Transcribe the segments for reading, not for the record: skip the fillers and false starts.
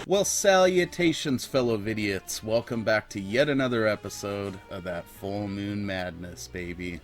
Well, salutations, fellow vidiots. Welcome back to yet another episode of that full moon madness, baby.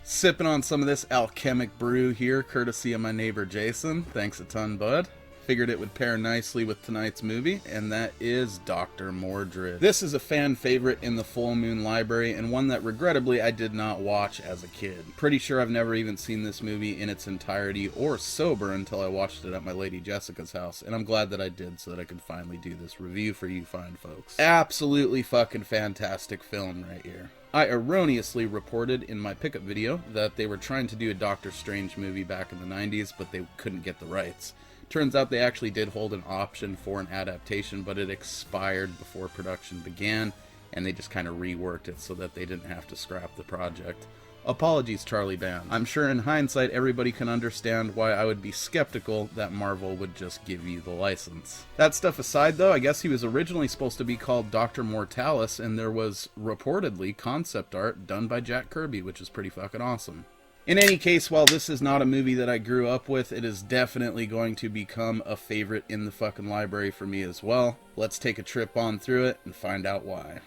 Sipping on some of this alchemic brew here, courtesy of my neighbor Jason. Thanks a ton, bud. Figured it would pair nicely with tonight's movie, and that is Dr. Mordrid. This is a fan favorite in the Full Moon library, and one that regrettably I did not watch as a kid. Pretty sure I've never even seen this movie in its entirety or sober until I watched it at my lady Jessica's house, and I'm glad that I did so that I could finally do this review for you fine folks. Absolutely fucking fantastic film right here. I erroneously reported in my pickup video that they were trying to do a Doctor Strange movie back in the 90s, but they couldn't get the rights. Turns out they actually did hold an option for an adaptation, but it expired before production began, and they just kind of reworked it so that they didn't have to scrap the project. Apologies, Charlie Band. I'm sure in hindsight everybody can understand why I would be skeptical that Marvel would just give you the license. That stuff aside though, I guess he was originally supposed to be called Dr. Mortalis, and there was reportedly concept art done by Jack Kirby, which is pretty fucking awesome. In any case, while this is not a movie that I grew up with, it is definitely going to become a favorite in the fucking library for me as well. Let's take a trip on through it and find out why.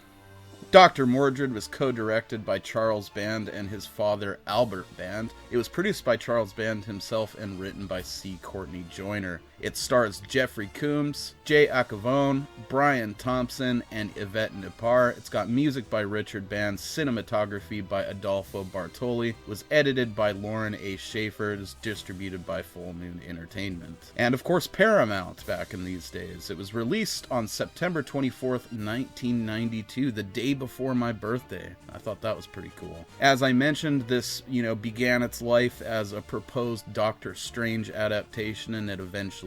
Dr. Mordrid was co-directed by Charles Band and his father Albert Band. It was produced by Charles Band himself and written by C. Courtney Joyner. It stars Jeffrey Combs, Jay Acavone, Brian Thompson, and Yvette Nepar. It's got music by Richard Band, cinematography by Adolfo Bartoli, was edited by Lauren A. Schaefer, it is distributed by Full Moon Entertainment. And of course Paramount back in these days. It was released on September 24th, 1992, the day before my birthday. I thought that was pretty cool. As I mentioned, this, began its life as a proposed Doctor Strange adaptation, and it eventually,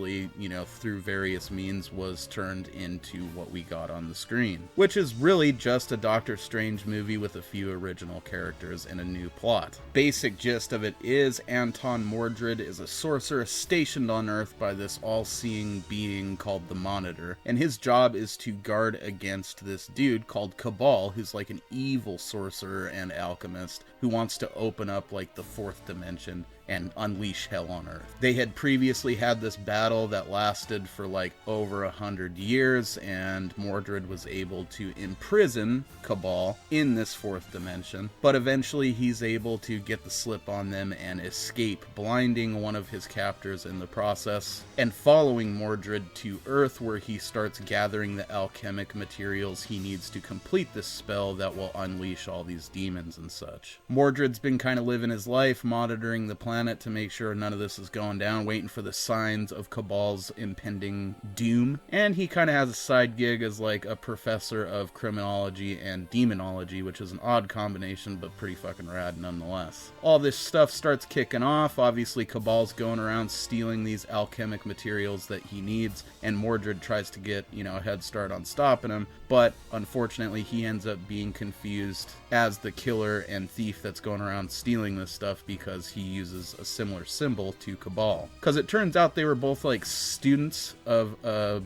through various means was turned into what we got on the screen, which is really just a Doctor Strange movie with a few original characters and a new plot. Basic gist of it is Anton Mordrid is a sorcerer stationed on Earth by this all-seeing being called the Monitor, and his job is to guard against this dude called Cabal, who's like an evil sorcerer and alchemist who wants to open up like the fourth dimension and unleash hell on Earth. They had previously had this battle that lasted for like over 100 years, and Mordrid was able to imprison Cabal in this fourth dimension, but eventually he's able to get the slip on them and escape, blinding one of his captors in the process, and following Mordrid to Earth, where he starts gathering the alchemic materials he needs to complete this spell that will unleash all these demons and such. Mordrid's been kind of living his life, monitoring the planet to make sure none of this is going down, waiting for the signs of Cabal's impending doom, and he kind of has a side gig as like a professor of criminology and demonology, which is an odd combination but pretty fucking rad nonetheless. All this stuff starts kicking off. Obviously Cabal's going around stealing these alchemic materials that he needs, and Mordrid tries to get, a head start on stopping him, but unfortunately he ends up being confused as the killer and thief that's going around stealing this stuff because he uses a similar symbol to Cabal. Because it turns out they were both like students of a,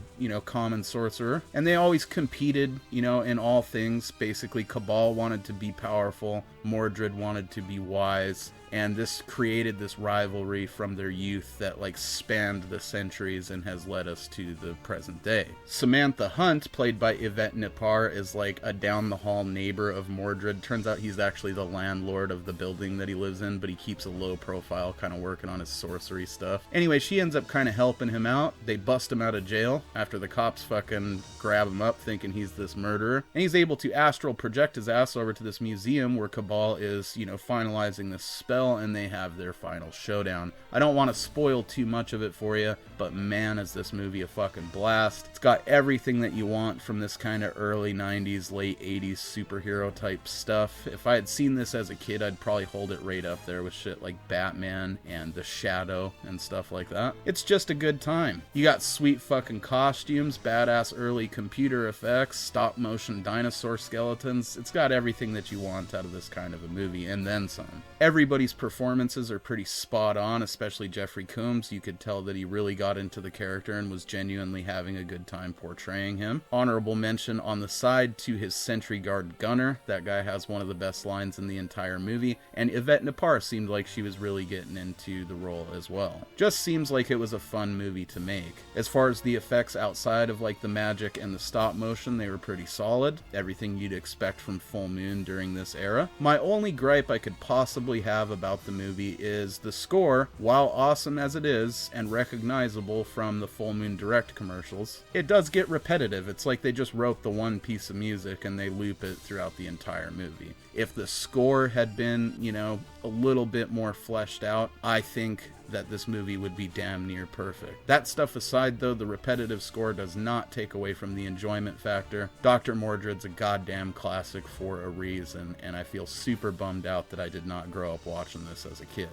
common sorcerer, and they always competed, in all things. Basically, Cabal wanted to be powerful, Mordrid wanted to be wise, and this created this rivalry from their youth that like spanned the centuries and has led us to the present day. Samantha Hunt, played by Yvette Nepar, is like a down-the-hall neighbor of Mordrid. Turns out he's actually the landlord of the building that he lives in, but he keeps a low profile, kind of working on his sorcery stuff. Anyway, she ends up kind of helping him out. They bust him out of jail after the cops fucking grab him up thinking he's this murderer, and he's able to astral project his ass over to this museum where Cabal is, finalizing this spell, and they have their final showdown. I don't want to spoil too much of it for you, but man, is this movie a fucking blast. It's got everything that you want from this kind of early 90s, late 80s superhero type stuff. If I had seen this as a kid, I'd probably hold it right up there with shit like Batman and The Shadow and stuff like that. It's just a good time. You got sweet fucking costumes, badass early computer effects, stop motion dinosaur skeletons. It's got everything that you want out of this kind of a movie, and then some. Everybody's performances are pretty spot on, especially Jeffrey Combs. You could tell that he really got into the character and was genuinely having a good time portraying him. Honorable mention on the side to his sentry guard Gunner. That guy has one of the best lines in the entire movie, and Yvette Nepar seemed like she was really really getting into the role as well. Just seems like it was a fun movie to make. As far as the effects outside of like the magic and the stop motion, they were pretty solid. Everything you'd expect from Full Moon during this era. My only gripe I could possibly have about the movie is the score, while awesome as it is and recognizable from the Full Moon Direct commercials, it does get repetitive. It's like they just wrote the one piece of music and they loop it throughout the entire movie. If the score had been, you know, a little bit more fleshed out, I think that this movie would be damn near perfect. That stuff aside though, the repetitive score does not take away from the enjoyment factor. Dr. Mordrid's a goddamn classic for a reason, and I feel super bummed out that I did not grow up watching this as a kid.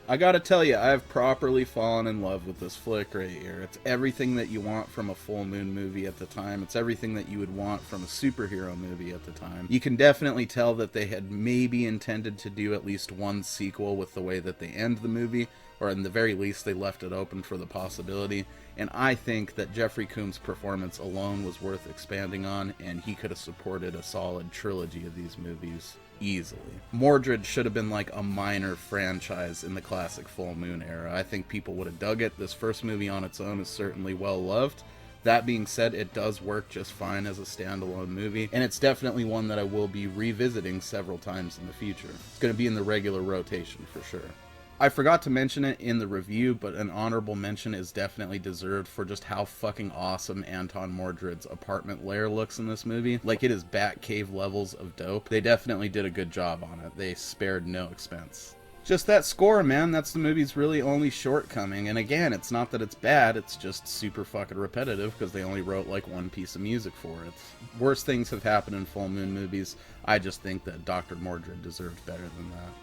I gotta tell you, I've properly fallen in love with this flick right here. It's everything that you want from a Full Moon movie at the time. It's everything that you would want from a superhero movie at the time. You can definitely tell that they had maybe intended to do at least one sequel with the way that they end the movie, or in the very least they left it open for the possibility. And I think that Jeffrey Combs' performance alone was worth expanding on, and he could have supported a solid trilogy of these movies easily. Mordrid should have been like a minor franchise in the classic Full Moon era. I think people would have dug it. This first movie on its own is certainly well loved. That being said, it does work just fine as a standalone movie, and it's definitely one that I will be revisiting several times in the future. It's going to be in the regular rotation for sure. I forgot to mention it in the review, but an honorable mention is definitely deserved for just how fucking awesome Anton Mordrid's apartment lair looks in this movie. Like, it is Batcave levels of dope. They definitely did a good job on it. They spared no expense. Just that score, man, that's the movie's really only shortcoming. And again, it's not that it's bad, it's just super fucking repetitive because they only wrote like one piece of music for it. Worse things have happened in Full Moon movies. I just think that Dr. Mordrid deserved better than that.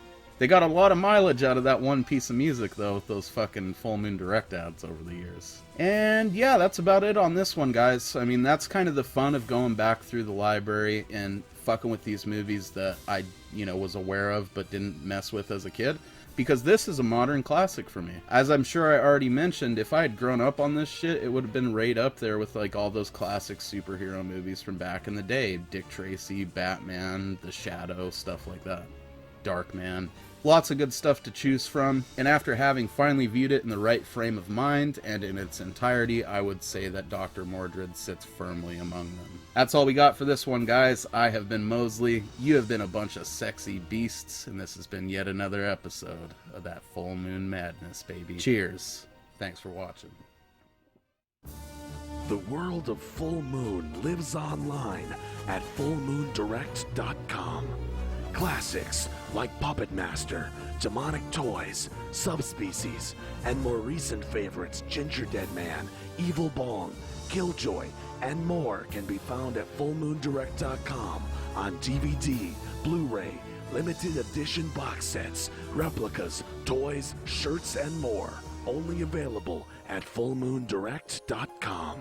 They got a lot of mileage out of that one piece of music, though, with those fucking Full Moon Direct ads over the years. And yeah, that's about it on this one, guys. I mean, that's kind of the fun of going back through the library and fucking with these movies that I, was aware of but didn't mess with as a kid. Because this is a modern classic for me. As I'm sure I already mentioned, if I had grown up on this shit, it would have been right up there with like all those classic superhero movies from back in the day. Dick Tracy, Batman, The Shadow, stuff like that. Darkman. Lots of good stuff to choose from, and after having finally viewed it in the right frame of mind and in its entirety, I would say that Dr. Mordrid sits firmly among them. That's all we got for this one, guys. I have been Mosley, you have been a bunch of sexy beasts, and this has been yet another episode of that Full Moon Madness, baby. Cheers. Thanks for watching. The world of Full Moon lives online at fullmoondirect.com. Classics like Puppet Master, Demonic Toys, Subspecies, and more recent favorites Ginger Dead Man, Evil Bong, Killjoy, and more can be found at fullmoondirect.com on DVD, Blu-ray, limited edition box sets, replicas, toys, shirts, and more. Only available at fullmoondirect.com.